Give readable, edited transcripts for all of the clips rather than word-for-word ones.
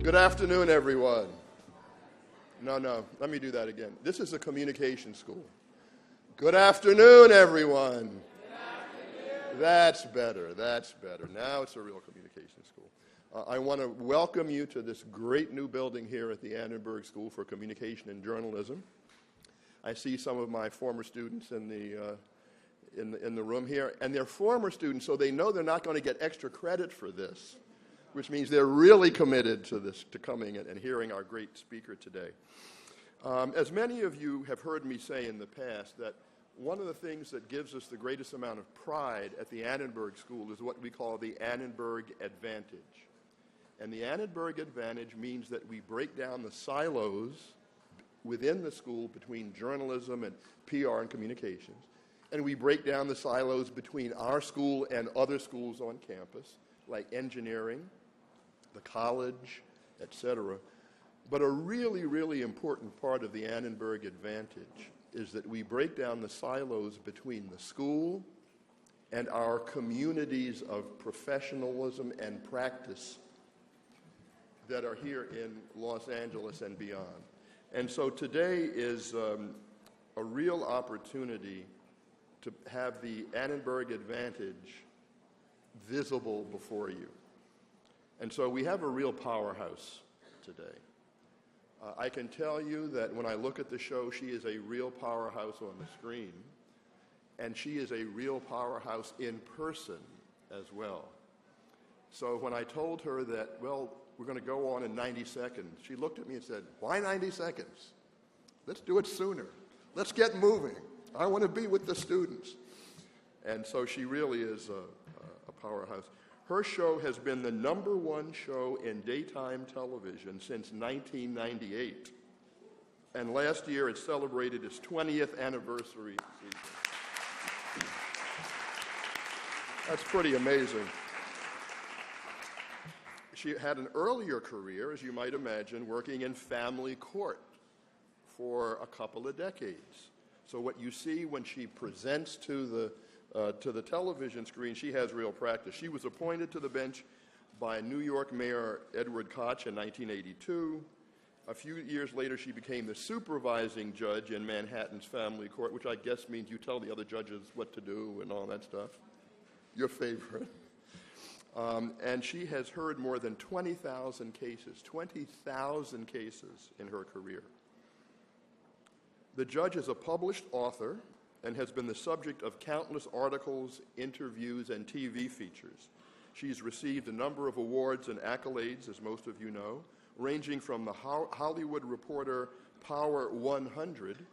Good afternoon, everyone. No, let me do that again. This is a communication school. Good afternoon, everyone. Good afternoon. That's better. Now it's a real communication school. I want to welcome you to this great new building here at the Annenberg School for Communication and Journalism. I see some of my former students in the room here, and they're former students, so they know they're not going to get extra credit for this, which means they're really committed to this, to coming and hearing our great speaker today. As many of you have heard me say in the past, that one of the things that gives us the greatest amount of pride at the Annenberg School is what we call the Annenberg Advantage. And the Annenberg Advantage means that we break down the silos within the school between journalism and PR and communications. And we break down the silos between our school and other schools on campus, like engineering, the college, etc. But a really, really important part of the Annenberg Advantage is that we break down the silos between the school and our communities of professionalism and practice that are here in Los Angeles and beyond. And so today is a real opportunity to have the Annenberg Advantage visible before you. And so we have a real powerhouse today. I can tell you that when I look at the show, she is a real powerhouse on the screen, and she is a real powerhouse in person as well. So when I told her that, well, we're going to go on in 90 seconds, she looked at me and said, why 90 seconds? Let's do it sooner. Let's get moving. I want to be with the students. And so she really is a powerhouse. Her show has been the #1 show in daytime television since 1998. And last year it celebrated its 20th anniversary season. That's pretty amazing. She had an earlier career, as you might imagine, working in family court for a couple of decades. So what you see when she presents to the television screen, she has real practice. She was appointed to the bench by New York Mayor Edward Koch in 1982. A few years later, she became the supervising judge in Manhattan's family court, which I guess means you tell the other judges what to do and all that stuff. Your favorite. And she has heard more than 20,000 cases in her career. The judge is a published author and has been the subject of countless articles, interviews, and TV features. She's received a number of awards and accolades, as most of you know, ranging from the Hollywood Reporter Power 100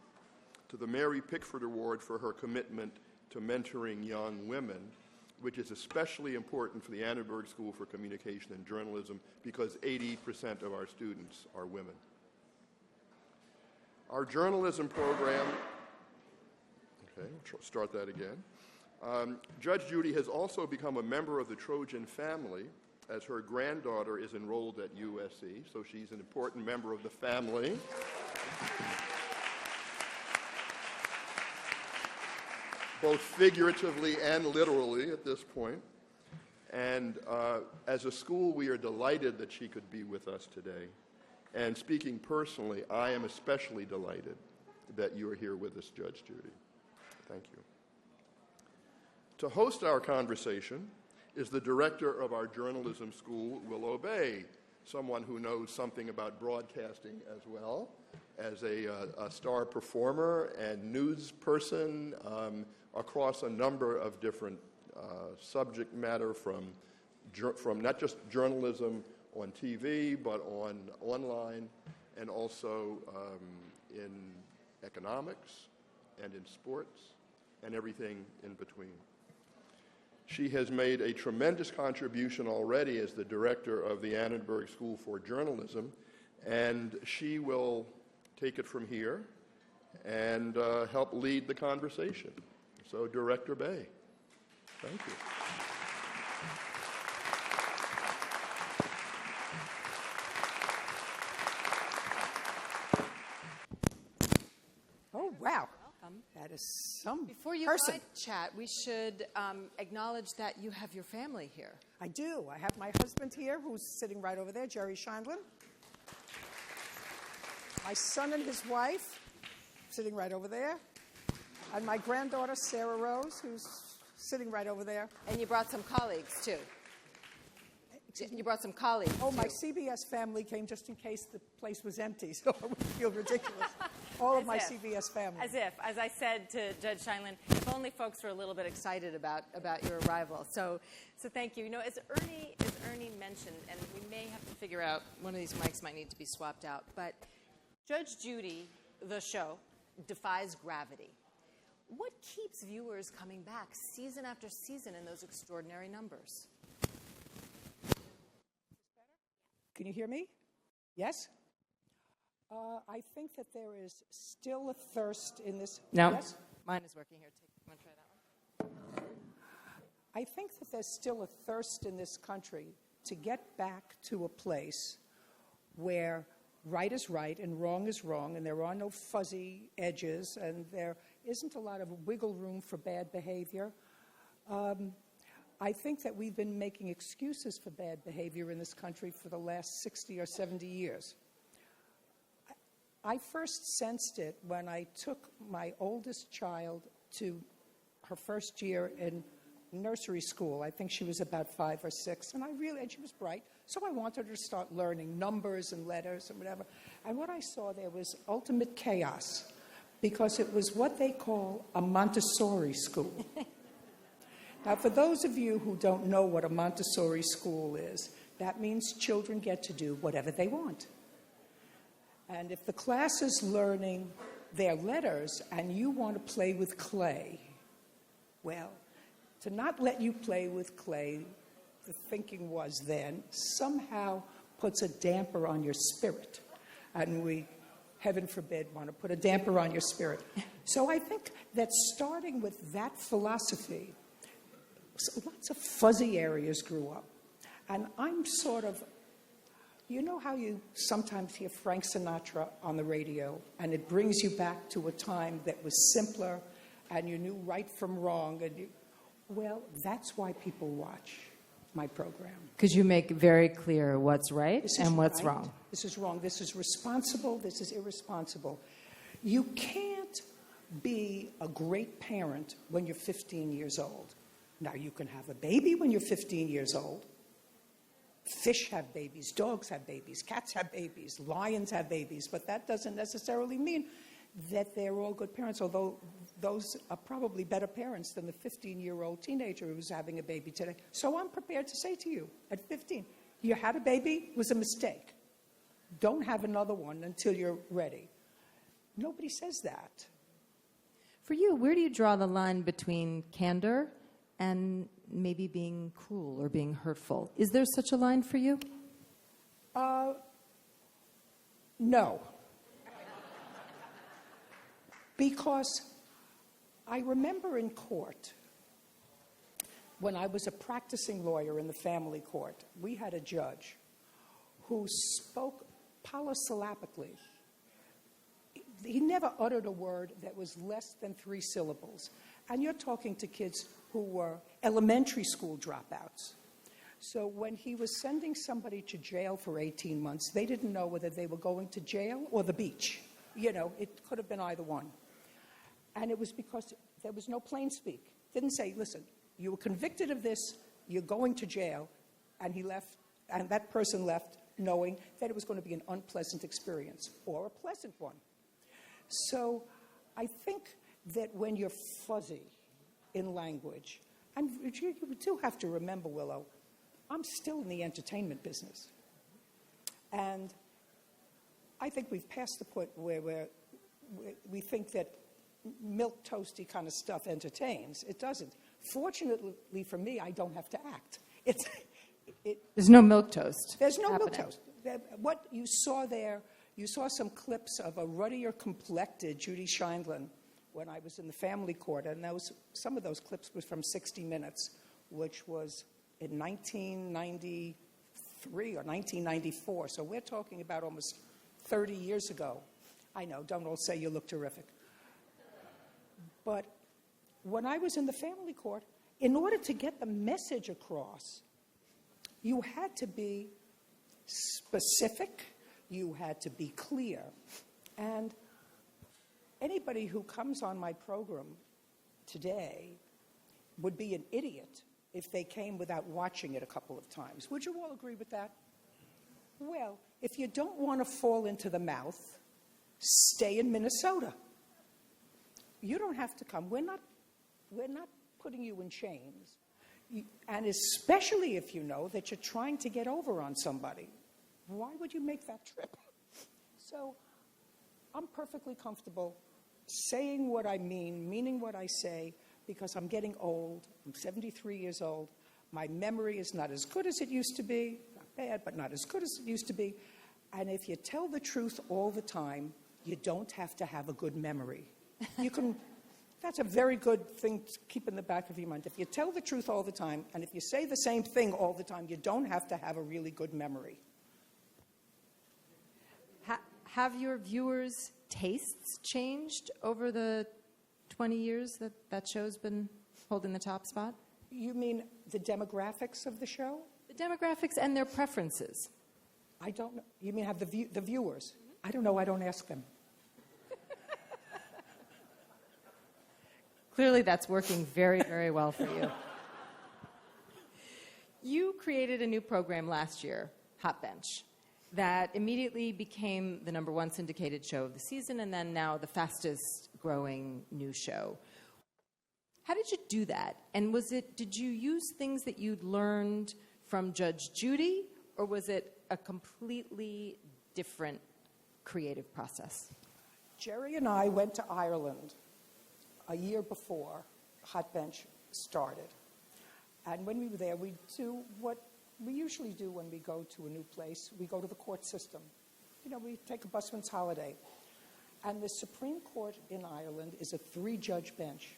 to the Mary Pickford Award for her commitment to mentoring young women, which is especially important for the Annenberg School for Communication and Journalism because 80% of our students are women. Our journalism program, okay, we'll start that again. Judge Judy has also become a member of the Trojan family as her granddaughter is enrolled at USC, so she's an important member of the family. Both figuratively and literally at this point. And as a school, we are delighted that she could be with us today. And speaking personally, I am especially delighted that you are here with us, Judge Judy. Thank you. To host our conversation is the director of our journalism school, Willow Bay, someone who knows something about broadcasting as well, as a star performer and news person across a number of different subject matter from not just journalism on TV, but online, and also in economics and in sports and everything in between. She has made a tremendous contribution already as the director of the Annenberg School for Journalism, and she will take it from here and help lead the conversation. So, Director Bay, thank you. Oh, wow. Welcome. That is some Before you person. chat, we should acknowledge that you have your family here. I do. I have my husband here, who's sitting right over there, Jerry Sheindlin. my son and his wife, sitting right over there, and my granddaughter, Sarah Rose, who's sitting right over there. And you brought some colleagues, too. You brought some colleagues, Oh, too. my CBS family came just in case the place was empty, so it would feel ridiculous. All of my CBS family. As I said to Judge Sheindlin, if only folks were a little bit excited about your arrival. So thank you. You know, as Ernie mentioned, and we may have to figure out, one of these mics might need to be swapped out, but Judge Judy, the show, defies gravity. What keeps viewers coming back season after season in those extraordinary numbers? Can you hear me? Yes? I think that there is still a thirst in this. No. Yes? Mine is working here. You want to try that one? I think that there's still a thirst in this country to get back to a place where right is right and wrong is wrong, and there are no fuzzy edges, and there isn't a lot of wiggle room for bad behavior. I think that we've been making excuses for bad behavior in this country for the last 60 or 70 years. I first sensed it when I took my oldest child to her first year in nursery school. I think she was about 5 or 6, and she was bright, so I wanted her to start learning numbers and letters and whatever. And what I saw there was ultimate chaos, because it was what they call a Montessori school. Now, for those of you who don't know what a Montessori school is, that means children get to do whatever they want. And if the class is learning their letters and you want to play with clay, well, to not let you play with clay, the thinking was then, somehow puts a damper on your spirit. And we, heaven forbid, want to put a damper on your spirit. So I think that starting with that philosophy, lots of fuzzy areas grew up. And I'm sort of, you know how you sometimes hear Frank Sinatra on the radio, and it brings you back to a time that was simpler, and you knew right from wrong. Well, that's why people watch my program. Because you make very clear what's right and what's wrong. This is wrong. This is responsible. This is irresponsible. You can't be a great parent when you're 15 years old. Now, you can have a baby when you're 15 years old. Fish have babies, dogs have babies, cats have babies, lions have babies, but that doesn't necessarily mean that they're all good parents, although those are probably better parents than the 15-year-old teenager who's having a baby today. So I'm prepared to say to you, at 15, you had a baby, it was a mistake. Don't have another one until you're ready. Nobody says that. For you, where do you draw the line between candor and maybe being cruel or being hurtful? Is there such a line for you? No. Because I remember in court, when I was a practicing lawyer in the family court, we had a judge who spoke polysyllabically. He never uttered a word that was less than 3 syllables. And you're talking to kids who were elementary school dropouts. So when he was sending somebody to jail for 18 months, they didn't know whether they were going to jail or the beach. You know, it could have been either one. And it was because there was no plain speak. Didn't say, listen, you were convicted of this, you're going to jail. And he left, and that person left knowing that it was going to be an unpleasant experience or a pleasant one. So I think that when you're fuzzy in language, and you do have to remember, Willow, I'm still in the entertainment business. And I think we've passed the point where we think that milk toasty kind of stuff entertains. It doesn't. Fortunately for me, I don't have to act. There's no milk toast. There's no happening. milk toast. What you saw there, you saw some clips of a ruddier complected Judy Sheindlin when I was in the family court, and some of those clips were from 60 Minutes, which was in 1993 or 1994. So we're talking about almost 30 years ago. I know, don't all say you look terrific. But when I was in the family court, in order to get the message across, you had to be specific, you had to be clear, And anybody who comes on my program today would be an idiot if they came without watching it a couple of times. Would you all agree with that? Well, if you don't want to fall into the mouth, stay in Minnesota. You don't have to come. We're not putting you in chains. And especially if you know that you're trying to get over on somebody. Why would you make that trip? So I'm perfectly comfortable saying what I mean, meaning what I say, because I'm getting old. I'm 73 years old. My memory is not as good as it used to be. Not bad, but not as good as it used to be. And if you tell the truth all the time, you don't have to have a good memory. You can. That's a very good thing to keep in the back of your mind. If you tell the truth all the time, and if you say the same thing all the time, you don't have to have a really good memory. Have your viewers' tastes changed over the 20 years that show's been holding the top spot? You mean the demographics of the show? The demographics and their preferences. I don't know. You mean have the viewers? I don't know. I don't ask them. Clearly, that's working very, very well for you. You created a new program last year, Hot Bench, that immediately became the #1 syndicated show of the season and then now the fastest growing new show. How did you do that? And did you use things that you'd learned from Judge Judy, or was it a completely different creative process? Jerry and I went to Ireland a year before Hot Bench started. And when we were there, we do what we usually do when we go to a new place. We go to the court system. You know, we take a busman's holiday. And the Supreme Court in Ireland is a 3-judge bench.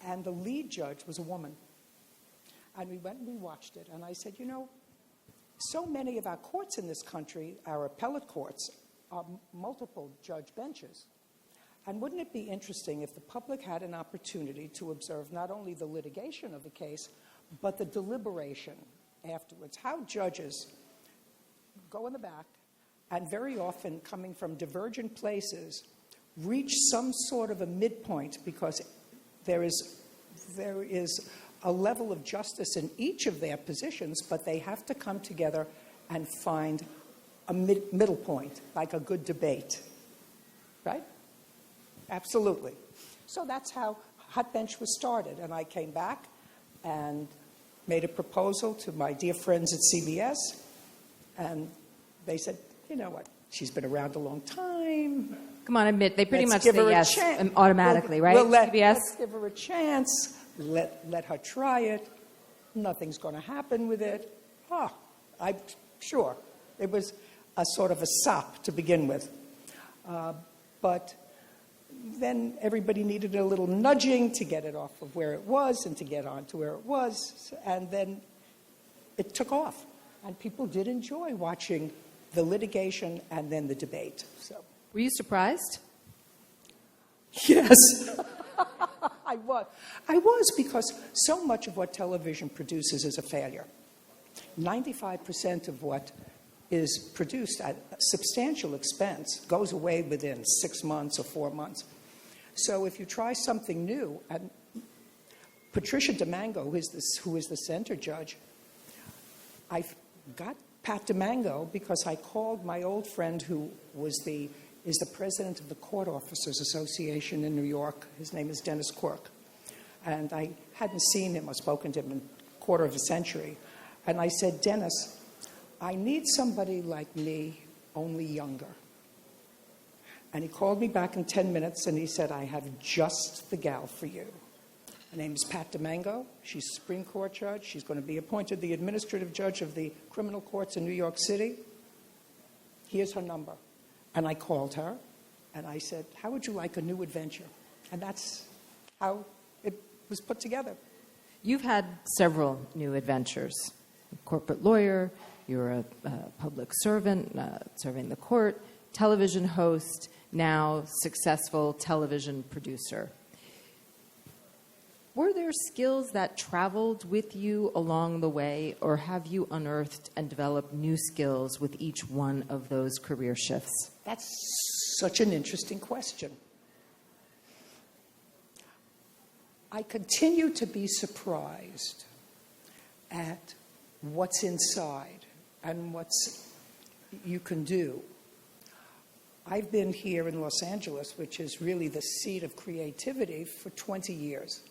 And the lead judge was a woman. And we went and we watched it. And I said, you know, so many of our courts in this country, our appellate courts, are multiple judge benches. And wouldn't it be interesting if the public had an opportunity to observe not only the litigation of the case, but the deliberation afterwards? How judges go in the back and very often coming from divergent places reach some sort of a midpoint because there is a level of justice in each of their positions, but they have to come together and find a middle point, like a good debate, right? Absolutely. So that's how Hot Bench was started. And I came back and made a proposal to my dear friends at CBS. And they said, you know what, she's been around a long time. Come on, admit, they pretty Let's much give say her a yes chance. automatically, right? CBS? Let's give her a chance. Let her try it. Nothing's going to happen with it. I'm sure. It was a sort of a sop to begin with. But then everybody needed a little nudging to get it off of where it was and to get on to where it was. And then it took off. And people did enjoy watching the litigation and then the debate. So, were you surprised? yes. I was because so much of what television produces is a failure. 95% of what is produced at substantial expense goes away within 6 months or 4 months. So if you try something new, and Patricia DeMango, who is the center judge, I got Pat DeMango because I called my old friend who is the president of the Court Officers Association in New York. His name is Dennis Quirk. And I hadn't seen him or spoken to him in a quarter of a century. And I said, Dennis, I need somebody like me, only younger. And he called me back in 10 minutes and he said, I have just the gal for you. Her name is Pat DeMango. She's a Supreme Court judge. She's going to be appointed the administrative judge of the criminal courts in New York City. Here's her number. And I called her and I said, how would you like a new adventure? And that's how it was put together. You've had several new adventures. A corporate lawyer, you're a public servant, serving the court, television host, now successful television producer. Were there skills that traveled with you along the way, or have you unearthed and developed new skills with each one of those career shifts? That's such an interesting question. I continue to be surprised at what's inside and what you can do. I've been here in Los Angeles, which is really the seat of creativity, for 20 years.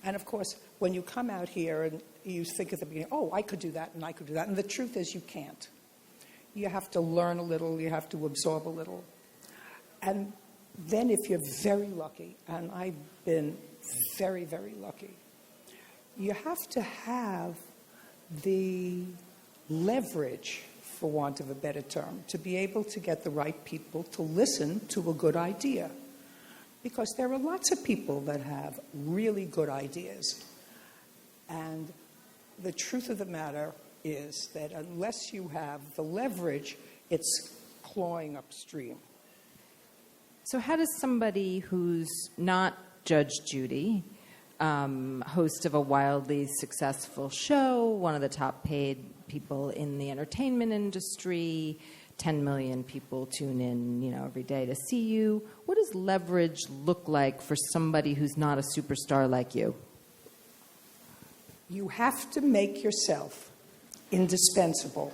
And of course, when you come out here and you think at the beginning, oh, I could do that and I could do that. And the truth is you can't. You have to learn a little, you have to absorb a little. And then if you're very lucky, and I've been very, very lucky, you have to have the leverage, for want of a better term, to be able to get the right people to listen to a good idea. Because there are lots of people that have really good ideas. And the truth of the matter is that unless you have the leverage, it's clawing upstream. So how does somebody who's not Judge Judy, host of a wildly successful show, one of the top paid people in the entertainment industry, 10 million people tune in, every day to see you. What does leverage look like for somebody who's not a superstar like you? You have to make yourself indispensable.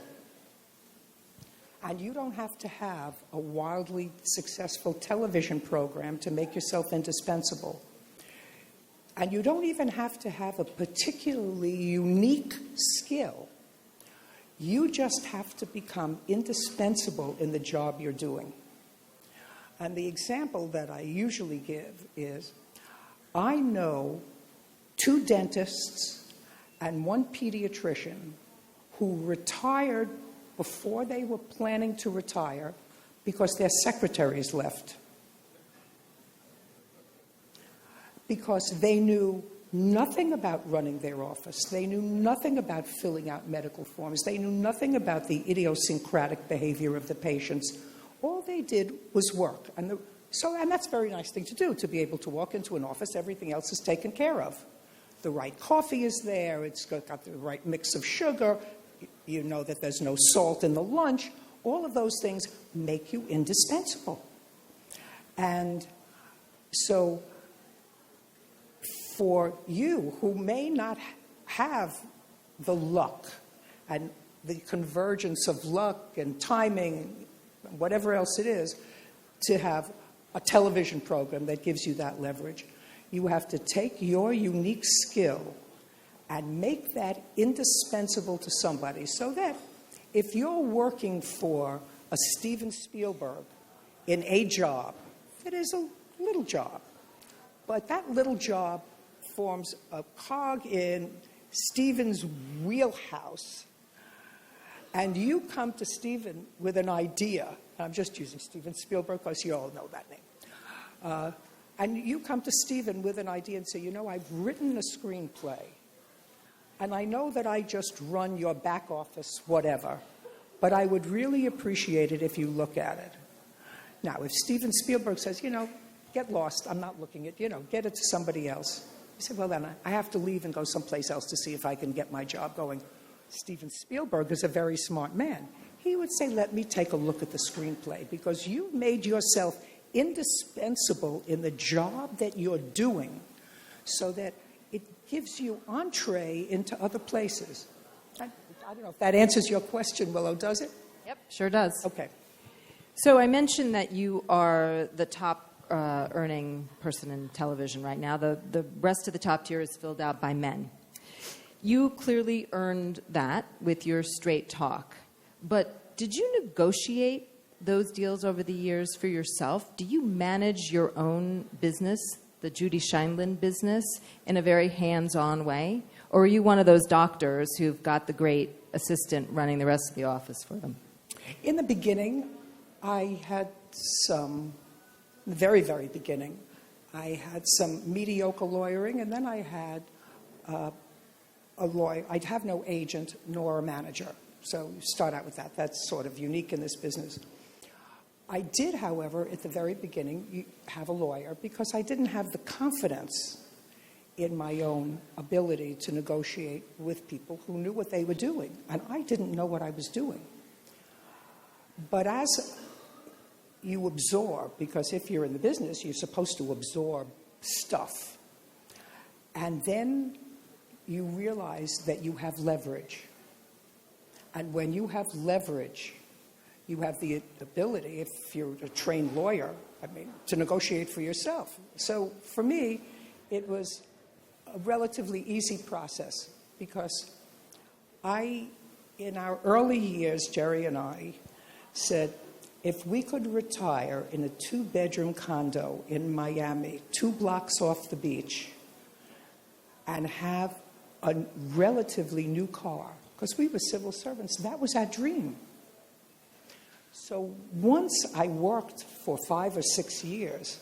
And you don't have to have a wildly successful television program to make yourself indispensable. And you don't even have to have a particularly unique skill. You just have to become indispensable in the job you're doing. And the example that I usually give is, I know 2 dentists and 1 pediatrician who retired before they were planning to retire because their secretaries left. Because they knew nothing about running their office. They knew nothing about filling out medical forms. They knew nothing about the idiosyncratic behavior of the patients. All they did was work. And that's a very nice thing to do, to be able to walk into an office, everything else is taken care of. The right coffee is there, it's got the right mix of sugar, you know that there's no salt in the lunch. All of those things make you indispensable. And so for you who may not have the luck and the convergence of luck and timing, whatever else it is, to have a television program that gives you that leverage, you have to take your unique skill and make that indispensable to somebody, so that if you're working for a Steven Spielberg in a job, it is a little job, but that little job forms a cog in Steven's wheelhouse, and you come to Steven with an idea. I'm just using Steven Spielberg because you all know that name. And you come to Steven with an idea and say, I've written a screenplay, and I know that I just run your back office, whatever, but I would really appreciate it if you look at it. Now, if Steven Spielberg says, get lost, I'm not looking at, get it to somebody else. You say, well, then I have to leave and go someplace else to see if I can get my job going. Steven Spielberg is a very smart man. He would say, let me take a look at the screenplay, because you made yourself indispensable in the job that you're doing, so that it gives you entree into other places. I don't know if that answers your question, Willow, does it? Yep, sure does. Okay. So I mentioned that you are the top earning person in television right now. The rest of the top tier is filled out by men. You clearly earned that with your straight talk. But did you negotiate those deals over the years for yourself? Do you manage your own business, the Judy Sheindlin business, in a very hands-on way? Or are you one of those doctors who've got the great assistant running the rest of the office for them? In the beginning, I had some, very, very beginning, I had some mediocre lawyering, and then I had a lawyer. I'd have no agent nor a manager. So you start out with that. That's sort of unique in this business. I did, however, at the very beginning, have a lawyer because I didn't have the confidence in my own ability to negotiate with people who knew what they were doing, and I didn't know what I was doing. But as you absorb, because if you're in the business, you're supposed to absorb stuff. And then you realize that you have leverage. And when you have leverage, you have the ability, if you're a trained lawyer, to negotiate for yourself. So for me, it was a relatively easy process because in our early years, Jerry and I said, if we could retire in a 2-bedroom condo in Miami, 2 blocks off the beach, and have a relatively new car, because we were civil servants, that was our dream. So once I worked for 5 or 6 years,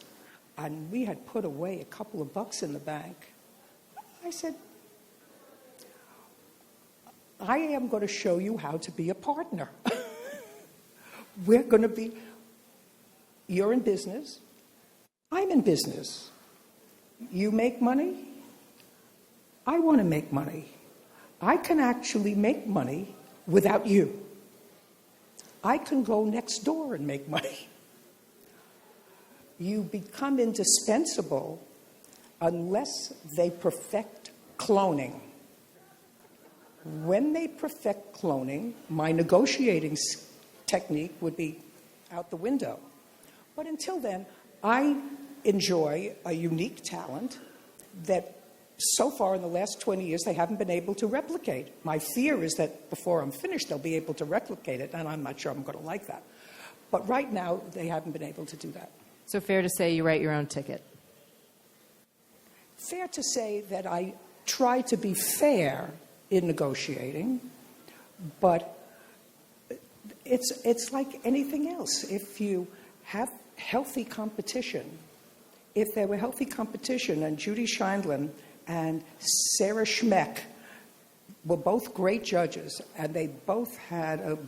and we had put away a couple of bucks in the bank, I said, I am going to show you how to be a partner. You're in business, I'm in business. You make money, I want to make money. I can actually make money without you. I can go next door and make money. You become indispensable unless they perfect cloning. When they perfect cloning, my negotiating technique would be out the window. But until then, I enjoy a unique talent that so far in the last 20 years they haven't been able to replicate. My fear is that before I'm finished, they'll be able to replicate it, and I'm not sure I'm going to like that. But right now, they haven't been able to do that. So fair to say you write your own ticket? Fair to say that I try to be fair in negotiating, but it's like anything else. If you have healthy competition, if there were healthy competition and Judy Sheindlin and Sarah Schmeck were both great judges and they both had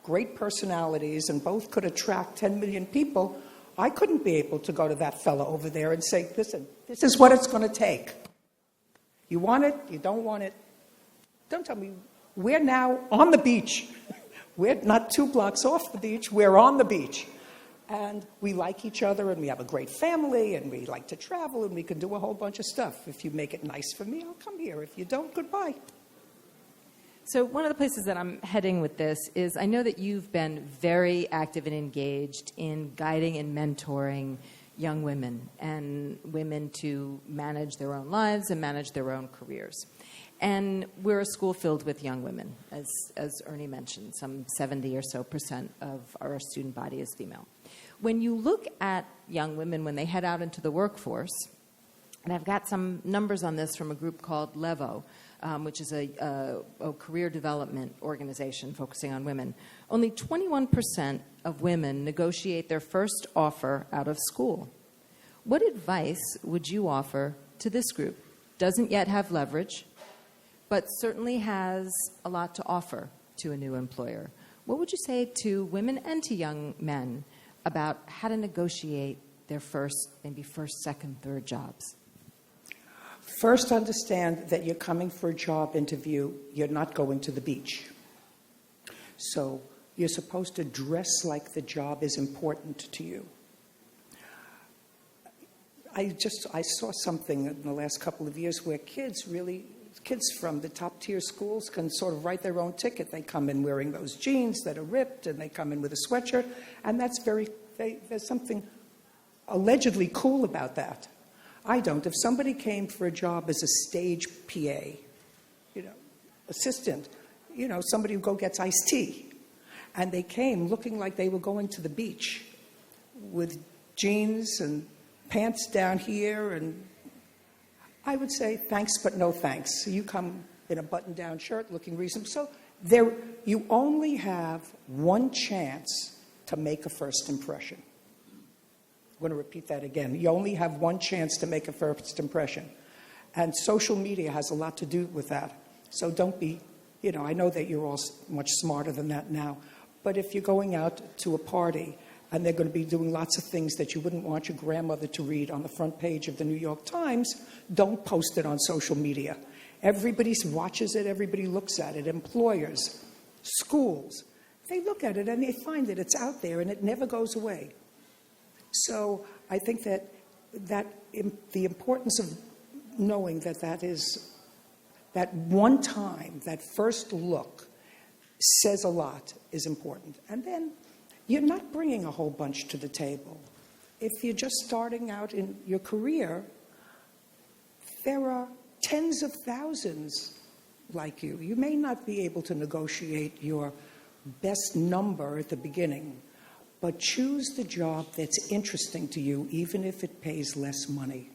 great personalities and both could attract 10 million people, I couldn't be able to go to that fellow over there and say, listen, this is what it's going to take. You want it, you don't want it. Don't tell me. We're now on the beach. We're not 2 blocks off the beach. We're on the beach. And we like each other, and we have a great family, and we like to travel, and we can do a whole bunch of stuff. If you make it nice for me, I'll come here. If you don't, goodbye. So one of the places that I'm heading with this is I know that you've been very active and engaged in guiding and mentoring young women and women to manage their own lives and manage their own careers. And we're a school filled with young women, as Ernie mentioned. Some 70% or so of our student body is female. When you look at young women when they head out into the workforce, and I've got some numbers on this from a group called LEVO, which is a career development organization focusing on women, only 21% of women negotiate their first offer out of school. What advice would you offer to this group? Doesn't yet have leverage, but certainly has a lot to offer to a new employer. What would you say to women and to young men about how to negotiate their first, second, third jobs? First, understand that you're coming for a job interview. You're not going to the beach. So you're supposed to dress like the job is important to you. I saw something in the last couple of years where kids from the top tier schools can sort of write their own ticket. They come in wearing those jeans that are ripped, and they come in with a sweatshirt, and there's something allegedly cool about that. I don't. If somebody came for a job as a stage PA, assistant, somebody who gets iced tea, and they came looking like they were going to the beach with jeans and pants down here, and I would say thanks but no thanks. So you come in a button-down shirt looking reasonable. So you only have one chance to make a first impression. I'm going to repeat that again. You only have one chance to make a first impression. And social media has a lot to do with that. So don't be, I know that you're all much smarter than that now. But if you're going out to a party and they're going to be doing lots of things that you wouldn't want your grandmother to read on the front page of the New York Times, don't post it on social media. Everybody watches it. Everybody looks at it. Employers, schools, they look at it and they find that it's out there and it never goes away. So I think that the importance of knowing that one time, that first look, says a lot is important. And then you're not bringing a whole bunch to the table. If you're just starting out in your career, there are tens of thousands like you. You may not be able to negotiate your best number at the beginning, but choose the job that's interesting to you, even if it pays less money.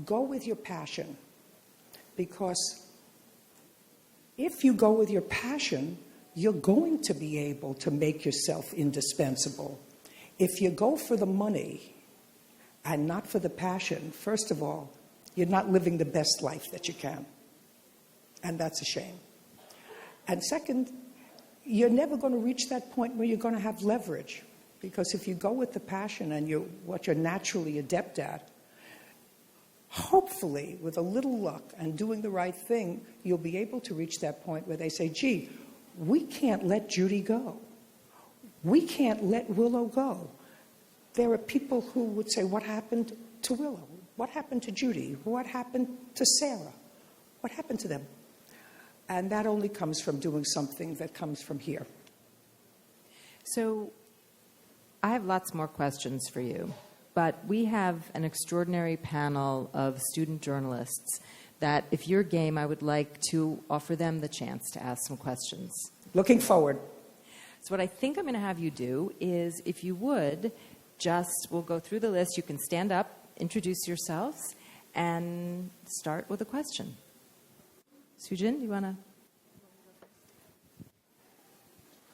Go with your passion, because if you go with your passion, you're going to be able to make yourself indispensable. If you go for the money and not for the passion, first of all, you're not living the best life that you can. And that's a shame. And second, you're never going to reach that point where you're going to have leverage. Because if you go with the passion and what you're naturally adept at, hopefully, with a little luck and doing the right thing, you'll be able to reach that point where they say, gee, we can't let Judy go. We can't let Willow go. There are people who would say, what happened to Willow? What happened to Judy? What happened to Sarah? What happened to them? And that only comes from doing something that comes from here. So I have lots more questions for you, but we have an extraordinary panel of student journalists that, if you're game, I would like to offer them the chance to ask some questions. Looking forward. So what I think I'm going to have you do is, if you would, we'll go through the list. You can stand up, introduce yourselves, and start with a question. Sujin, you want to?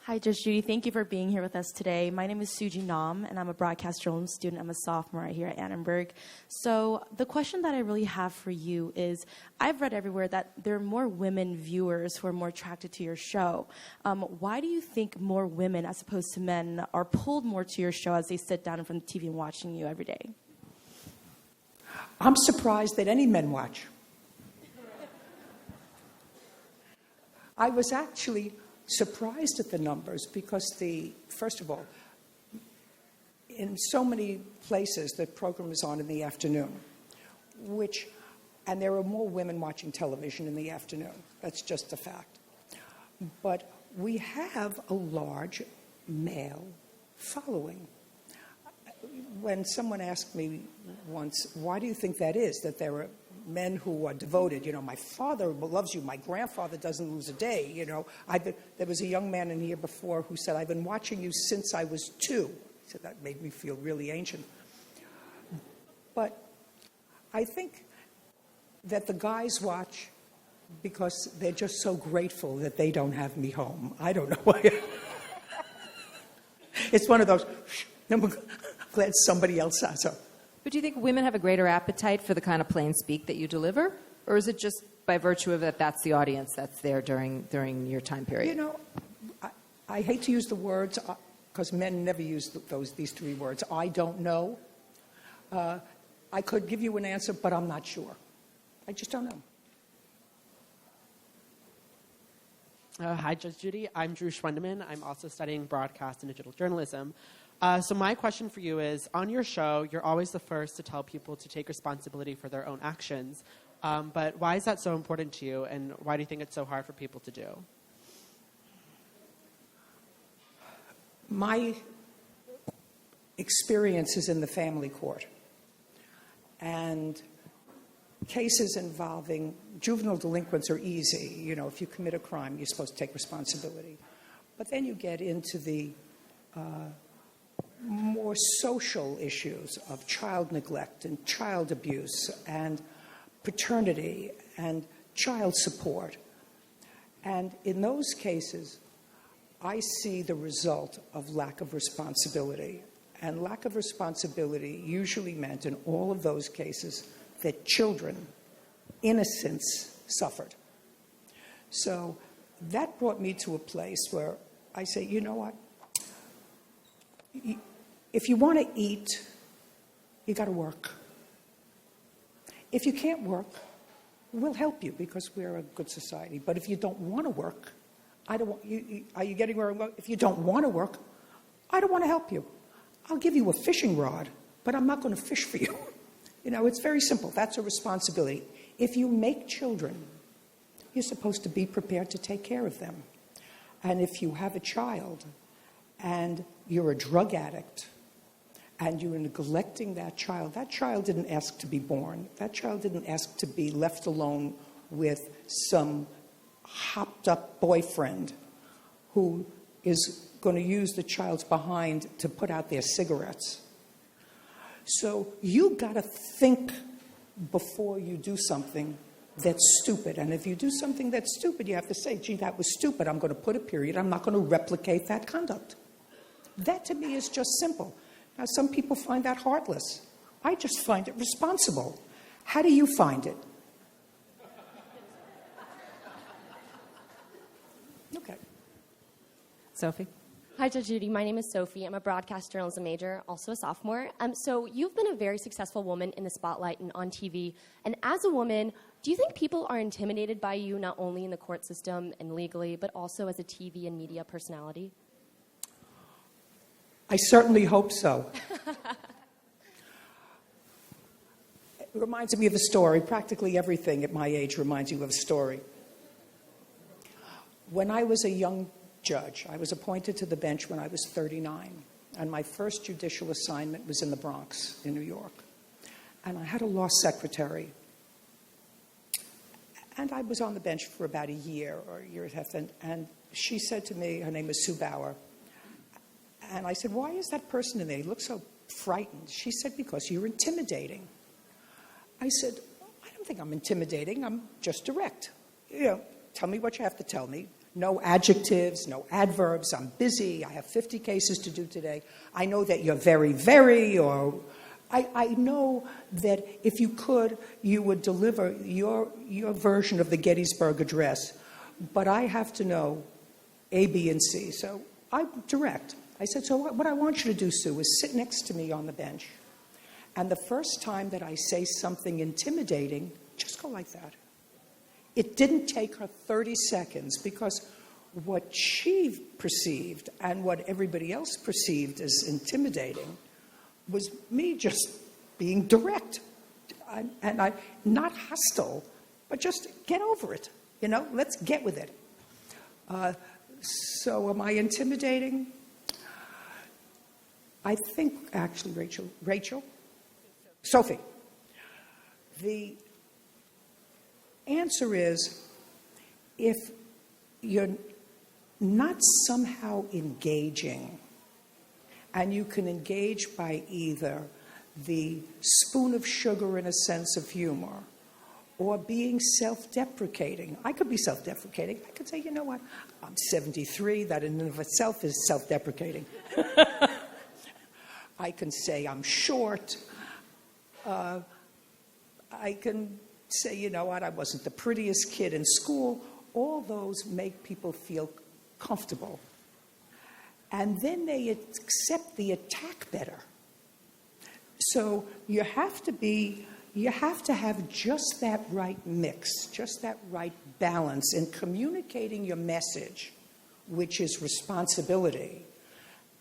Hi, Judge Judy. Thank you for being here with us today. My name is Suji Nam, and I'm a broadcast journalism student. I'm a sophomore right here at Annenberg. So the question that I really have for you is, I've read everywhere that there are more women viewers who are more attracted to your show. Why do you think more women, as opposed to men, are pulled more to your show as they sit down in front of the TV and watching you every day? I'm surprised that any men watch. I was actually surprised at the numbers because first of all, in so many places the program is on in the afternoon, and there are more women watching television in the afternoon. That's just a fact. But we have a large male following. When someone asked me once, why do you think that is, that there are men who are devoted? My father loves you. My grandfather doesn't lose a day. There was a young man in here before who said, I've been watching you since I was 2. He said, that made me feel really ancient. But I think that the guys watch because they're just so grateful that they don't have me home. I don't know why. It's one of those, I'm glad somebody else saw so. But do you think women have a greater appetite for the kind of plain speak that you deliver? Or is it just by virtue of that's the audience that's there during your time period? I hate to use the words, because men never use these 3 words. I don't know. I could give you an answer, but I'm not sure. I just don't know. Hi, Judge Judy. I'm Drew Schwendeman. I'm also studying broadcast and digital journalism. So my question for you is, on your show, you're always the first to tell people to take responsibility for their own actions. But why is that so important to you, and why do you think it's so hard for people to do? My experience is in the family court. And cases involving juvenile delinquents are easy. If you commit a crime, you're supposed to take responsibility. But then you get into the more social issues of child neglect and child abuse and paternity and child support. And in those cases, I see the result of lack of responsibility. And lack of responsibility usually meant, in all of those cases, that children, innocents, suffered. So that brought me to a place where I say, you know what? If you want to eat, you got to work. If you can't work, we'll help you because we're a good society. But if you don't want to work, are you getting where I'm going? If you don't want to work, I don't want to help you. I'll give you a fishing rod, but I'm not going to fish for you. You know, it's very simple. That's a responsibility. If you make children, you're supposed to be prepared to take care of them. And if you have a child and you're a drug addict and you're neglecting that child didn't ask to be born. That child didn't ask to be left alone with some hopped-up boyfriend who is going to use the child's behind to put out their cigarettes. So you got to think before you do something that's stupid. And if you do something that's stupid, you have to say, gee, that was stupid. I'm going to put a period. I'm not going to replicate that conduct. That, to me, is just simple. Now, some people find that heartless. I just find it responsible. How do you find it? Okay. Sophie? Hi, Judge Judy. My name is Sophie. I'm a broadcast journalism major, also a sophomore. So you've been a very successful woman in the spotlight and on TV. And as a woman, do you think people are intimidated by you not only in the court system and legally, but also as a TV and media personality? I certainly hope so. It reminds me of a story. Practically everything at my age reminds you of a story. When I was a young judge, I was appointed to the bench when I was 39, and my first judicial assignment was in the Bronx, in New York. And I had a law secretary, and I was on the bench for about a year or a year and a half, and she said to me, her name was Sue Bauer, and I said, why is that person in there? He looks so frightened. She said, because you're intimidating. I said, I don't think I'm intimidating. I'm just direct. You know, tell me what you have to tell me. No adjectives, no adverbs. I'm busy. I have 50 cases to do today. I know that you're very, very, or I know that if you could, you would deliver your version of the Gettysburg Address. But I have to know A, B, and C. So I'm direct. I said, so what I want you to do, Sue, is sit next to me on the bench. And the first time that I say something intimidating, just go like that. It didn't take her 30 seconds because what she perceived and what everybody else perceived as intimidating was me just being direct. And I, not hostile, but just get over it. You know, let's get with it. So am I intimidating? I think, actually, Rachel? Sophie. The answer is, if you're not somehow engaging, and you can engage by either the spoon of sugar and a sense of humor, or being self-deprecating. I could be self-deprecating. I could say, you know what, I'm 73. That in and of itself is self-deprecating. I can say I'm short. I can say, you know what, I wasn't the prettiest kid in school. All those make people feel comfortable. And then they accept the attack better. So you have to have just that right mix, just that right balance in communicating your message, which is responsibility.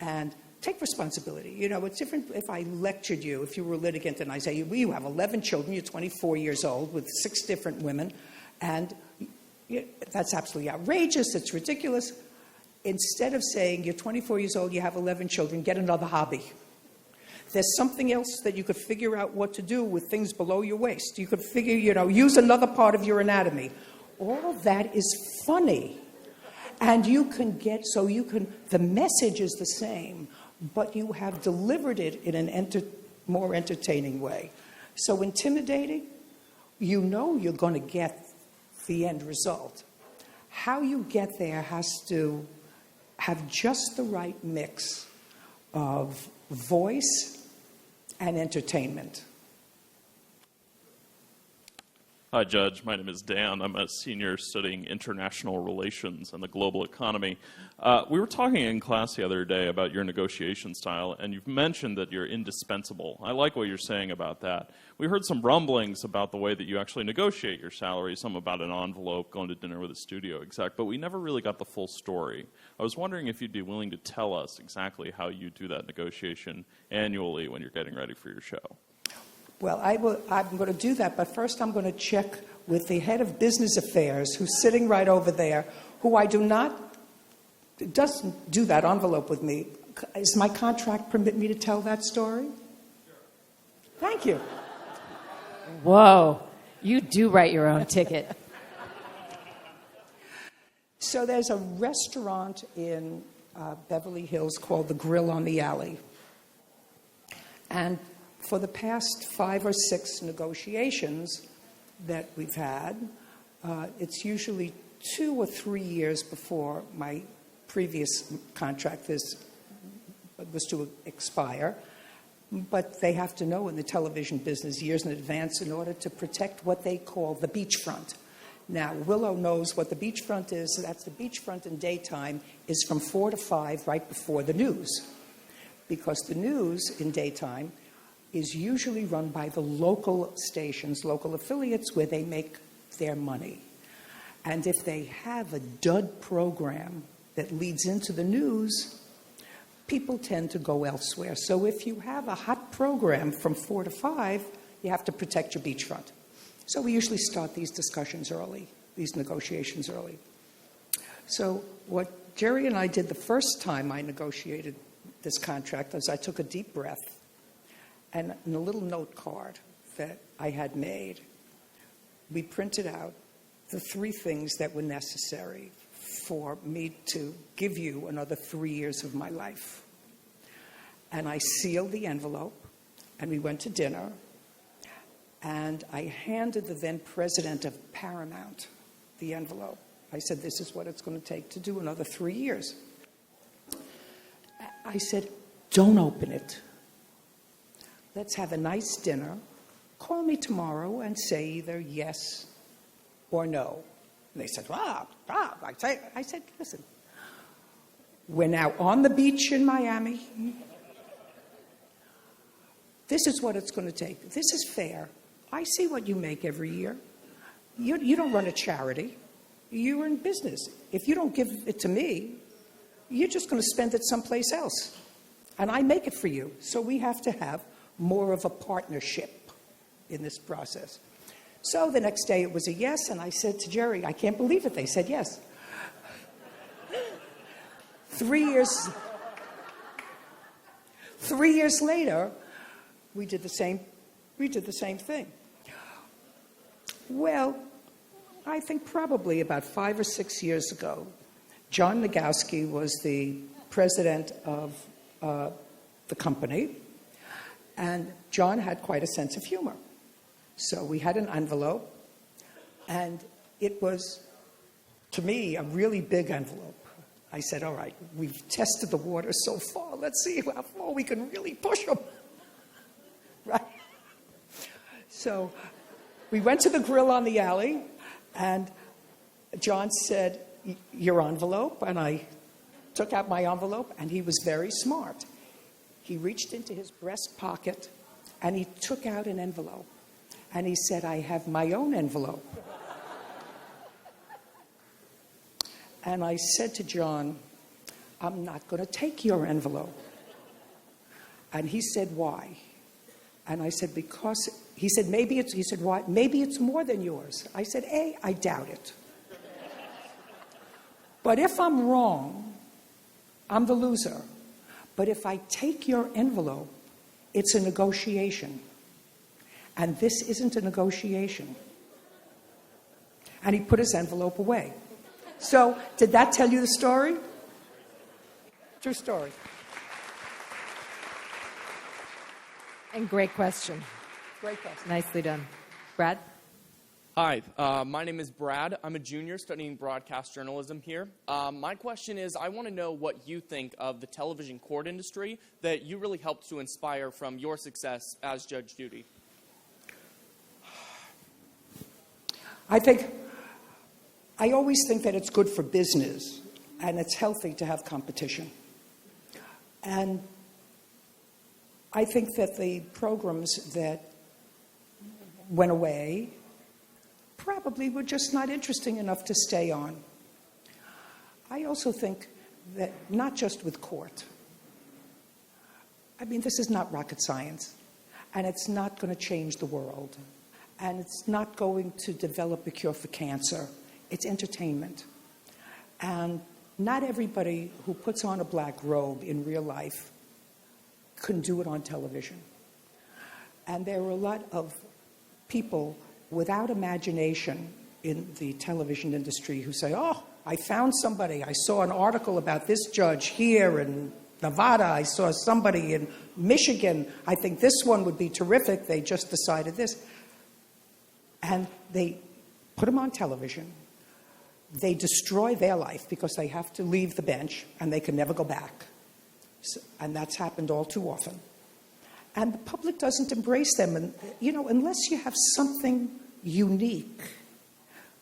And take responsibility. You know, it's different if I lectured you, if you were a litigant, and I say, you have 11 children, you're 24 years old with 6 different women, and that's absolutely outrageous, it's ridiculous. Instead of saying, you're 24 years old, you have 11 children, get another hobby. There's something else that you could figure out what to do with things below your waist. You could figure, you know, use another part of your anatomy. All of that is funny. And you can get, so you can, the message is the same, but you have delivered it in an more entertaining way. So intimidating, you know you're going to get the end result. How you get there has to have just the right mix of voice and entertainment. Hi, Judge. My name is Dan. I'm a senior studying international relations and the global economy. We were talking in class the other day about your negotiation style, and you've mentioned that you're indispensable. I like what you're saying about that. We heard some rumblings about the way that you actually negotiate your salary, some about an envelope, going to dinner with a studio exec, but we never really got the full story. I was wondering if you'd be willing to tell us exactly how you do that negotiation annually when you're getting ready for your show. Well, I'm going to do that, but first I'm going to check with the head of business affairs, who's sitting right over there, who doesn't do that envelope with me. Does my contract permit me to tell that story? Sure. Thank you. Whoa, you do write your own ticket. So there's a restaurant in Beverly Hills called the Grill on the Alley. And for the past 5 or 6 negotiations that we've had, it's usually 2 or 3 years before my previous contract was to expire. But they have to know in the television business years in advance in order to protect what they call the beachfront. Now, Willow knows what the beachfront is. That's the beachfront in daytime is from 4 to 5 right before the news. Because the news in daytime is usually run by the local stations, local affiliates, where they make their money. And if they have a dud program that leads into the news, people tend to go elsewhere. So if you have a hot program from 4 to 5, you have to protect your beachfront. So we usually start these discussions early, these negotiations early. So what Jerry and I did the first time I negotiated this contract was I took a deep breath, and in a little note card that I had made, we printed out the 3 things that were necessary for me to give you another 3 years of my life. And I sealed the envelope, and we went to dinner, and I handed the then president of Paramount the envelope. I said, this is what it's going to take to do another 3 years. I said, don't open it. Let's have a nice dinner. Call me tomorrow and say either yes or no. And they said, I said, listen, we're now on the beach in Miami. This is what it's going to take. This is fair. I see what you make every year. You don't run a charity. You're in business. If you don't give it to me, you're just going to spend it someplace else. And I make it for you. So we have to have more of a partnership in this process. So the next day it was a yes, and I said to Jerry, I can't believe it, they said yes. 3 years later, we did the same thing. Well, I think probably about 5 or 6 years ago, John Nagowski was the president of the company, and John had quite a sense of humor. So we had an envelope, and it was, to me, a really big envelope. I said, all right, we've tested the water so far. Let's see how far we can really push them. Right? So we went to the Grill on the Alley, and John said, your envelope, and I took out my envelope, and he was very smart. He reached into his breast pocket, and he took out an envelope, and he said, I have my own envelope. And I said to John, I'm not going to take your envelope. And he said, why? And I said, because, he said, he said, why? Maybe it's more than yours. I said, I doubt it. But if I'm wrong, I'm the loser. But if I take your envelope, it's a negotiation. And this isn't a negotiation. And he put his envelope away. So, did that tell you the story? True story. And great question. Great question. Nicely done. Brad? Hi, my name is Brad. I'm a junior studying broadcast journalism here. My question is, I want to know what you think of the television court industry that you really helped to inspire from your success as Judge Judy. I always think that it's good for business and it's healthy to have competition. And I think that the programs that went away probably were just not interesting enough to stay on. I also think that not just with court. I mean, this is not rocket science, and it's not going to change the world, and it's not going to develop a cure for cancer. It's entertainment. And not everybody who puts on a black robe in real life can do it on television. And there are a lot of people without imagination in the television industry who say, oh, I found somebody. I saw an article about this judge here in Nevada. I saw somebody in Michigan. I think this one would be terrific. They just decided this. And they put them on television. They destroy their life because they have to leave the bench and they can never go back. And that's happened all too often. And the public doesn't embrace them. And, you know, unless you have something unique,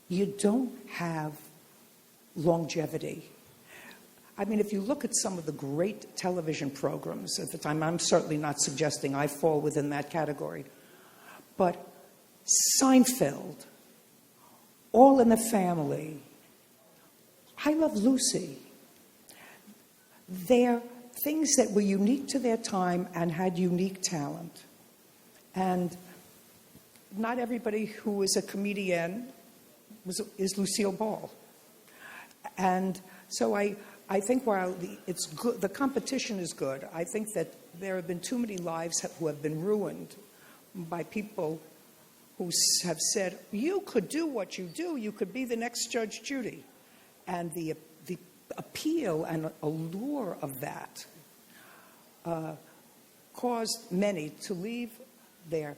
you don't have longevity. I mean, if you look at some of the great television programs at the time, I'm certainly not suggesting I fall within that category, but Seinfeld, All in the Family, I Love Lucy, they're things that were unique to their time and had unique talent. And not everybody who is a comedian is Lucille Ball. And so I think while it's good, the competition is good, I think that there have been too many lives who have been ruined by people who have said, you could do what you do, you could be the next Judge Judy. And the appeal and allure of that caused many to leave their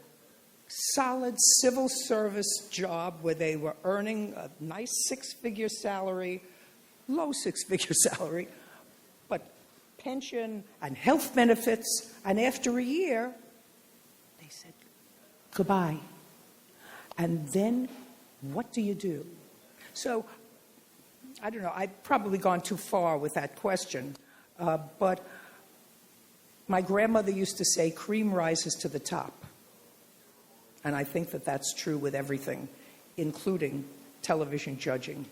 solid civil service job where they were earning a nice six-figure salary, low six-figure salary, but pension and health benefits, and after a year, they said, goodbye. And then what do you do? So, I don't know, I've probably gone too far with that question, but my grandmother used to say, cream rises to the top. And I think that that's true with everything, including television judging.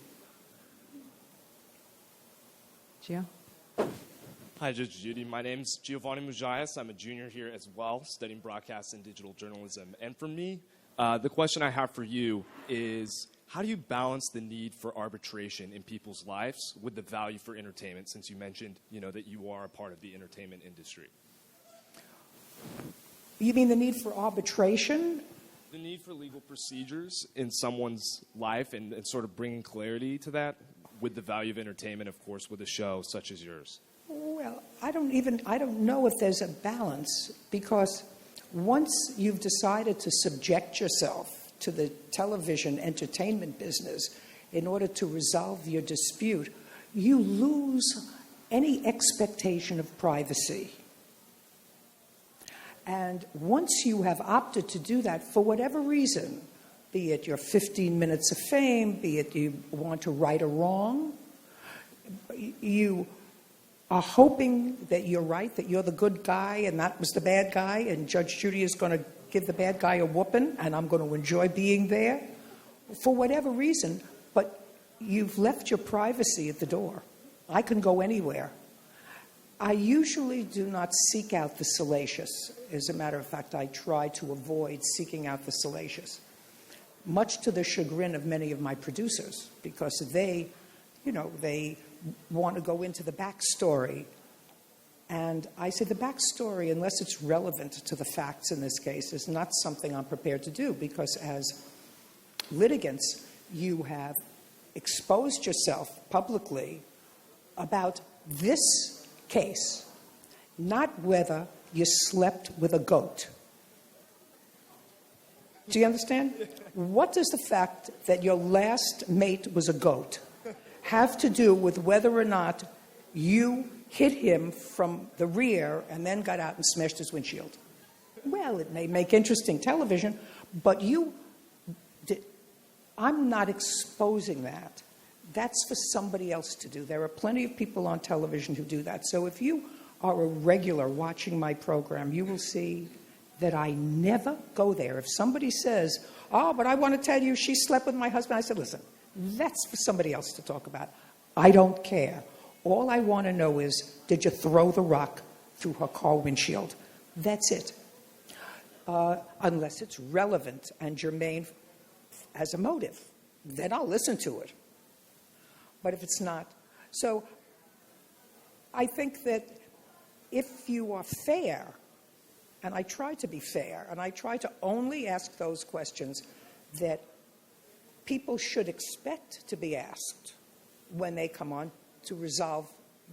Gio? Hi, Judge Judy. My name's Giovanni Mugias. I'm a junior here as well, studying broadcast and digital journalism. And for me, the question I have for you is, how do you balance the need for arbitration in people's lives with the value for entertainment, since you mentioned, that you are a part of the entertainment industry? You mean the need for arbitration? The need for legal procedures in someone's life and sort of bringing clarity to that with the value of entertainment, of course, with a show such as yours. Well, I don't know if there's a balance, because once you've decided to subject yourself to the television entertainment business in order to resolve your dispute, you lose any expectation of privacy. And once you have opted to do that, for whatever reason, be it your 15 minutes of fame, be it you want to right a wrong, you are hoping that you're right, that you're the good guy and that was the bad guy, and Judge Judy is going to give the bad guy a whooping, and I'm going to enjoy being there, for whatever reason, but you've left your privacy at the door. I can go anywhere. I usually do not seek out the salacious. As a matter of fact, I try to avoid seeking out the salacious, much to the chagrin of many of my producers, because they want to go into the backstory. And I say the backstory, unless it's relevant to the facts in this case, is not something I'm prepared to do, because as litigants, you have exposed yourself publicly about this case, not whether you slept with a goat. Do you understand? What does the fact that your last mate was a goat have to do with whether or not you hit him from the rear and then got out and smashed his windshield? Well, it may make interesting television, but you I'm not exposing that. That's for somebody else to do. There are plenty of people on television who do that. So if you are a regular watching my program, you will see that I never go there. If somebody says, oh, but I want to tell you she slept with my husband, I said, listen, that's for somebody else to talk about. I don't care. All I want to know is, did you throw the rock through her car windshield? That's it. Unless it's relevant and germane as a motive, then I'll listen to it. But if it's not, so I think that if you are fair, and I try to be fair, and I try to only ask those questions that people should expect to be asked when they come on to resolve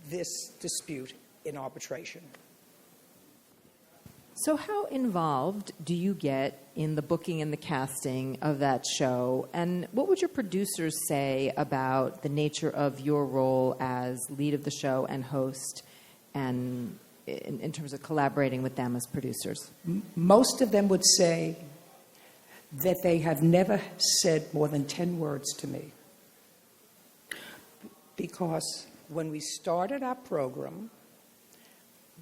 this dispute in arbitration. So how involved do you get in the booking and the casting of that show? And what would your producers say about the nature of your role as lead of the show and host, and in terms of collaborating with them as producers? Most of them would say that they have never said more than 10 words to me. Because when we started our program,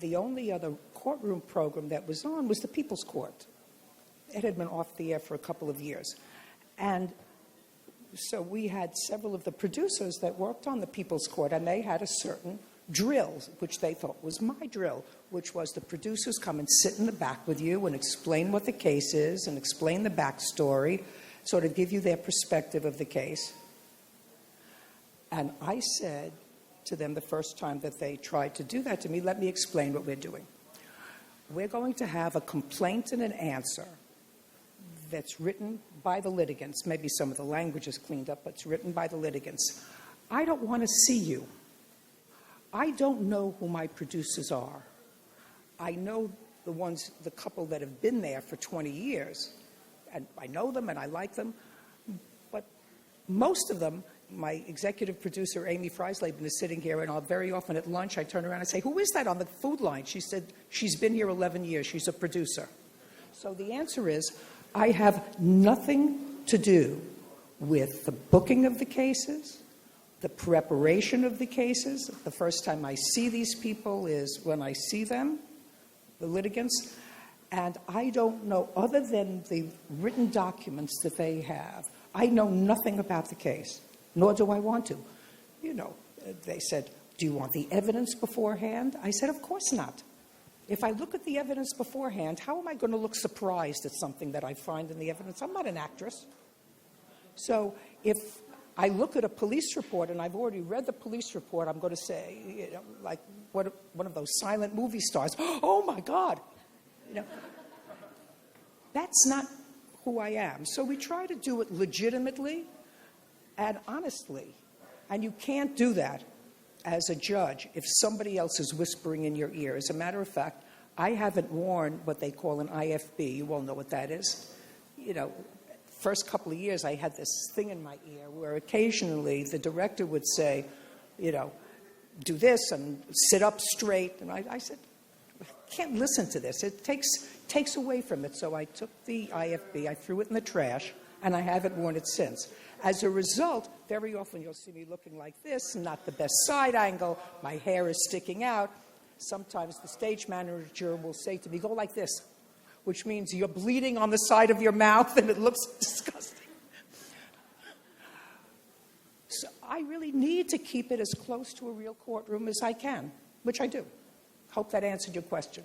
the only other courtroom program that was on was the People's Court. It had been off the air for a couple of years. And so we had several of the producers that worked on the People's Court, and they had a certain drill, which they thought was my drill, which was the producers come and sit in the back with you and explain what the case is and explain the backstory, sort of give you their perspective of the case. And I said to them the first time that they tried to do that to me, let me explain what we're doing. We're going to have a complaint and an answer that's written by the litigants. Maybe some of the language is cleaned up, but it's written by the litigants. I don't want to see you. I don't know who my producers are. I know the couple that have been there for 20 years, and I know them and I like them, but most of them, my executive producer, Amy Freisleben, is sitting here, and very often at lunch I turn around and say, who is that on the food line? She said, she's been here 11 years. She's a producer. So the answer is, I have nothing to do with the booking of the cases, the preparation of the cases. The first time I see these people is when I see them, the litigants, and I don't know, other than the written documents that they have, I know nothing about the case. Nor do I want to. You know, they said, do you want the evidence beforehand? I said, of course not. If I look at the evidence beforehand, how am I going to look surprised at something that I find in the evidence? I'm not an actress. So if I look at a police report and I've already read the police report, I'm going to say, you know, like one of those silent movie stars, oh my God. You know, that's not who I am. So we try to do it legitimately and honestly, and you can't do that as a judge if somebody else is whispering in your ear. As a matter of fact, I haven't worn what they call an IFB. You all know what that is. You know, first couple of years I had this thing in my ear where occasionally the director would say, you know, do this and sit up straight. And I said, I can't listen to this. It takes away from it. So I took the IFB, I threw it in the trash, and I haven't worn it since. As a result, very often you'll see me looking like this, not the best side angle, my hair is sticking out. Sometimes the stage manager will say to me, go like this, which means you're bleeding on the side of your mouth and it looks disgusting. So I really need to keep it as close to a real courtroom as I can, which I do. Hope that answered your question.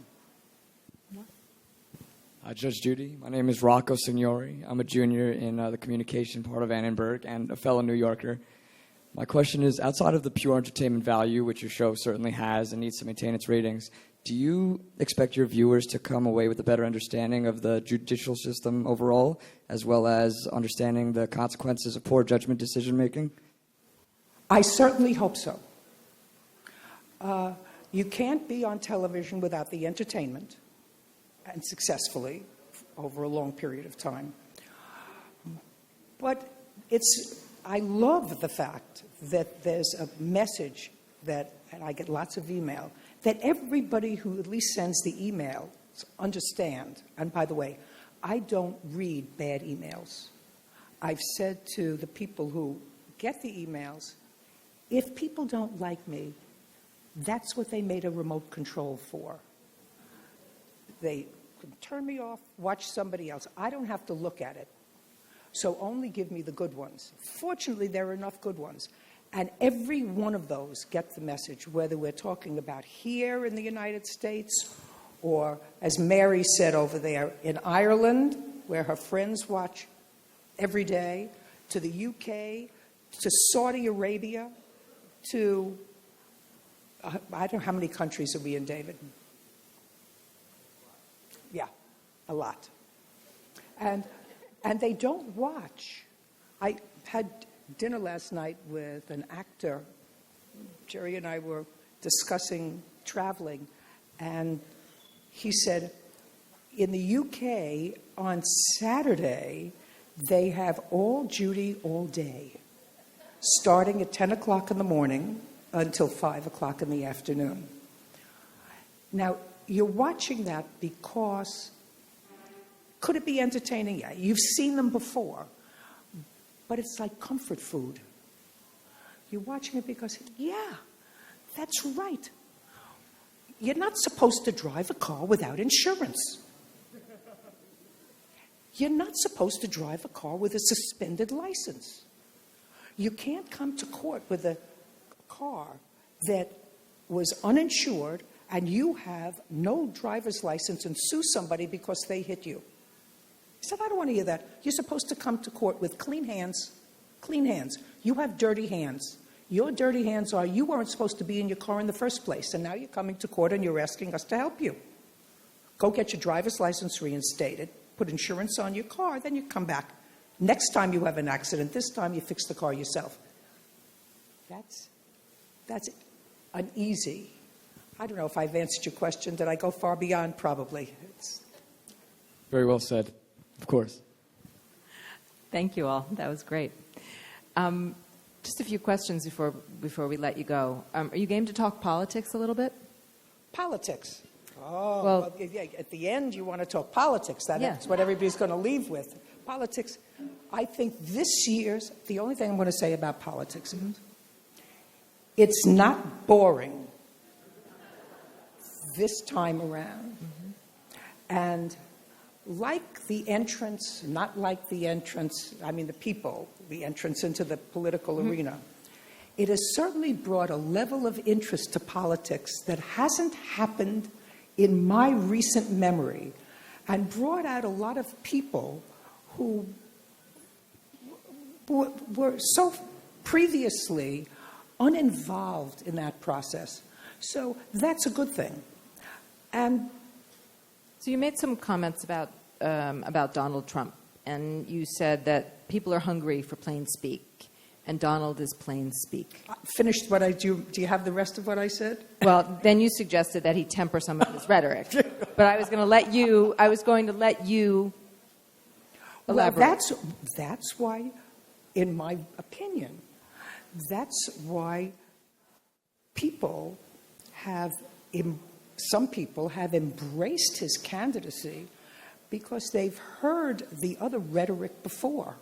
Judge Judy, my name is Rocco Signori. I'm a junior in the communication part of Annenberg and a fellow New Yorker. My question is, outside of the pure entertainment value, which your show certainly has and needs to maintain its ratings, do you expect your viewers to come away with a better understanding of the judicial system overall, as well as understanding the consequences of poor judgment decision-making? I certainly hope so. You can't be on television without the entertainment, and successfully over a long period of time. But I love the fact that there's a message that, and I get lots of email, that everybody who at least sends the email understand. And by the way, I don't read bad emails. I've said to the people who get the emails, if people don't like me, that's what they made a remote control for. They can turn me off, watch somebody else. I don't have to look at it. So only give me the good ones. Fortunately, there are enough good ones. And every one of those get the message, whether we're talking about here in the United States or, as Mary said over there, in Ireland, where her friends watch every day, to the UK, to Saudi Arabia, to, I don't know how many countries are we in, David? Yeah, a lot. And they don't watch. I had dinner last night with an actor. Jerry and I were discussing traveling, and he said, in the UK, on Saturday, they have all Judy all day, starting at 10 o'clock in the morning until 5 o'clock in the afternoon. Now, you're watching that because, could it be entertaining? Yeah, you've seen them before, but it's like comfort food. You're watching it because, yeah, that's right. You're not supposed to drive a car without insurance. You're not supposed to drive a car with a suspended license. You can't come to court with a car that was uninsured and you have no driver's license and sue somebody because they hit you. He said, I don't want to hear that. You're supposed to come to court with clean hands. Clean hands. You have dirty hands. Your dirty hands are you weren't supposed to be in your car in the first place, and now you're coming to court and you're asking us to help you. Go get your driver's license reinstated, put insurance on your car, then you come back. Next time you have an accident, this time you fix the car yourself. That's uneasy. I don't know if I've answered your question. Did I go far beyond? Probably. Very well said. Of course. Thank you all. That was great. Just a few questions before we let you go. Are you game to talk politics a little bit? Politics. Oh, well, at the end you want to talk politics. That's what everybody's going to leave with. Politics. I think this year's, the only thing I'm going to say about politics is it's not boring this time around. And like the entrance, not like the entrance, I mean the people, the entrance into the political arena, it has certainly brought a level of interest to politics that hasn't happened in my recent memory, and brought out a lot of people who were so previously uninvolved in that process. So that's a good thing. And so you made some comments about Donald Trump, and you said that people are hungry for plain speak, and Donald is plain speak. Finished what I do. Do you have the rest of what I said? Well, then you suggested that he temper some of his rhetoric, but I was going to let you. Elaborate. Well, that's why, in my opinion, that's why some people have embraced his candidacy because they've heard the other rhetoric before.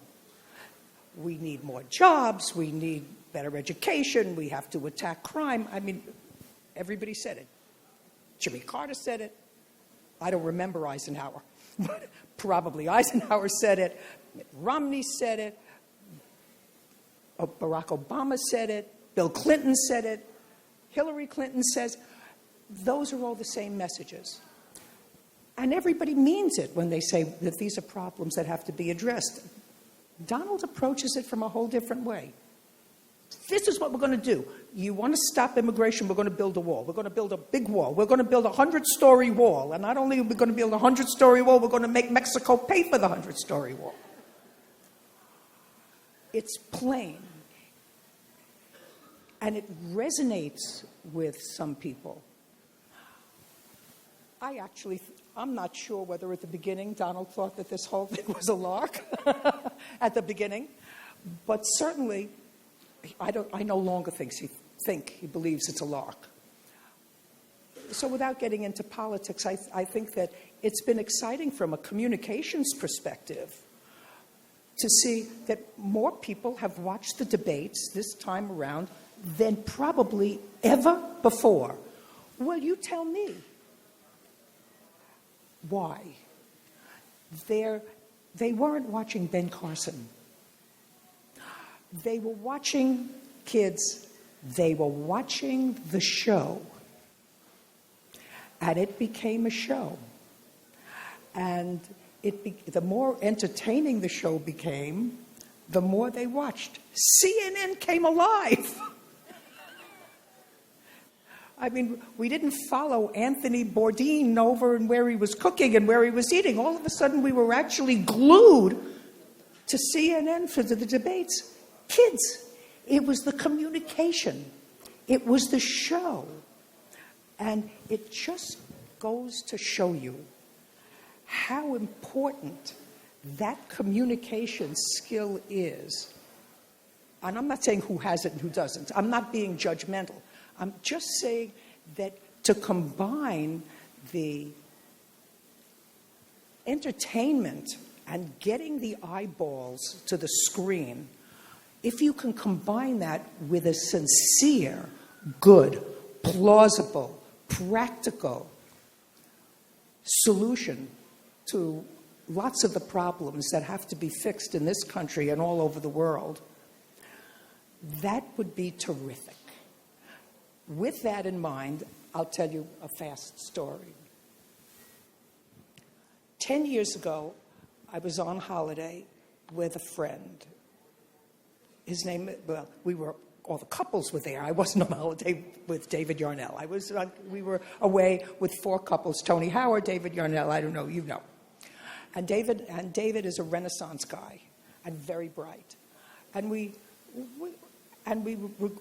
We need more jobs, we need better education, we have to attack crime. I mean, everybody said it. Jimmy Carter said it. I don't remember Eisenhower, but probably Eisenhower said it. Mitt Romney said it. Barack Obama said it. Bill Clinton said it. Hillary Clinton says. Those are all the same messages. And everybody means it when they say that these are problems that have to be addressed. Donald approaches it from a whole different way. This is what we're going to do. You want to stop immigration, we're going to build a wall. We're going to build a big wall. We're going to build a 100-story wall. And not only are we going to build a 100-story wall, we're going to make Mexico pay for the 100-story wall. It's plain. And it resonates with some people. I'm not sure whether at the beginning Donald thought that this whole thing was a lark at the beginning, but certainly I no longer think he believes it's a lark. So without getting into politics, I think that it's been exciting from a communications perspective to see that more people have watched the debates this time around than probably ever before. Well, you tell me. Why? They weren't watching Ben Carson. They were watching kids. They were watching the show. And it became a show. And the more entertaining the show became, the more they watched. CNN came alive. I mean, we didn't follow Anthony Bourdain over and where he was cooking and where he was eating. All of a sudden, we were actually glued to CNN for the debates. Kids, it was the communication. It was the show. And it just goes to show you how important that communication skill is. And I'm not saying who has it and who doesn't. I'm not being judgmental. I'm just saying that to combine the entertainment and getting the eyeballs to the screen, if you can combine that with a sincere, good, plausible, practical solution to lots of the problems that have to be fixed in this country and all over the world, that would be terrific. With that in mind, I'll tell you a fast story. 10 years ago, I was on holiday with a friend. His name, well, all the couples were there. I wasn't on holiday with David Yarnell. We were away with 4 couples, Tony Howard, David Yarnell, I don't know, you know. And David is a Renaissance guy and very bright. And we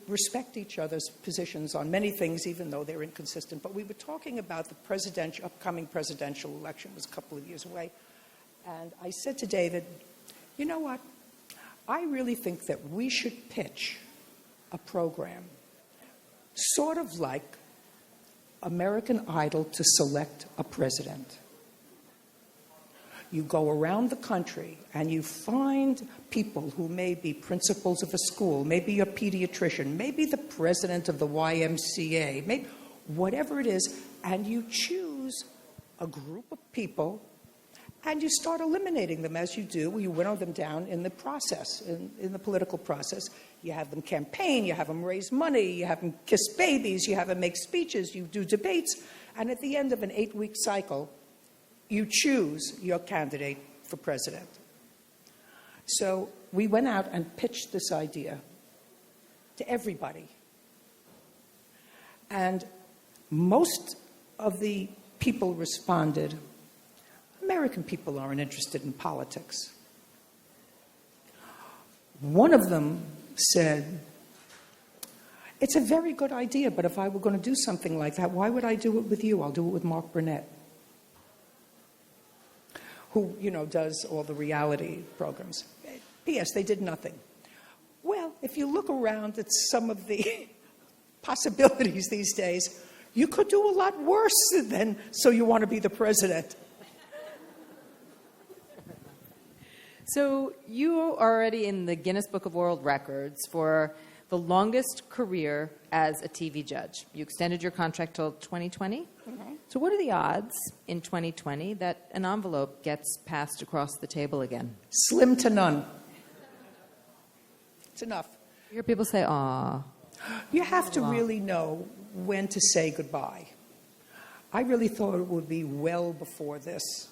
respect each other's positions on many things, even though they're inconsistent. But we were talking about the upcoming presidential election. It was a couple of years away. And I said to David, you know what? I really think that we should pitch a program, sort of like American Idol to select a president. You go around the country and you find people who may be principals of a school, maybe a pediatrician, maybe the president of the YMCA, maybe whatever it is, and you choose a group of people and you start eliminating them as you do. You winnow them down in the process, in the political process. You have them campaign, you have them raise money, you have them kiss babies, you have them make speeches, you do debates, and at the end of an 8-week cycle, you choose your candidate for president. So we went out and pitched this idea to everybody. And most of the people responded, American people aren't interested in politics. One of them said, it's a very good idea, but if I were going to do something like that, why would I do it with you? I'll do it with Mark Burnett, who, does all the reality programs. P.S., they did nothing. Well, if you look around at some of the possibilities these days, you could do a lot worse than so you want to be the president. So you are already in the Guinness Book of World Records for the longest career as a TV judge. You extended your contract till 2020. Mm-hmm. So what are the odds in 2020 that an envelope gets passed across the table again? Slim to none. It's enough. You hear people say, "Aw." You have to really know when to say goodbye. I really thought it would be well before this.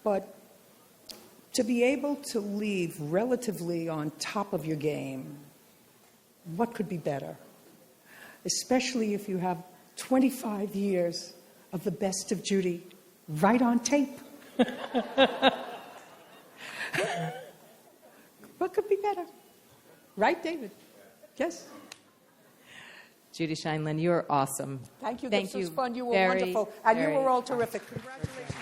But to be able to leave relatively on top of your game, what could be better? Especially if you have 25 years of the best of Judy right on tape. What could be better? Right, David? Yes? Judy Sheindlin, you're awesome. Thank you. Thank This was you fun. You were very, wonderful. And you very were all terrific. Congratulations.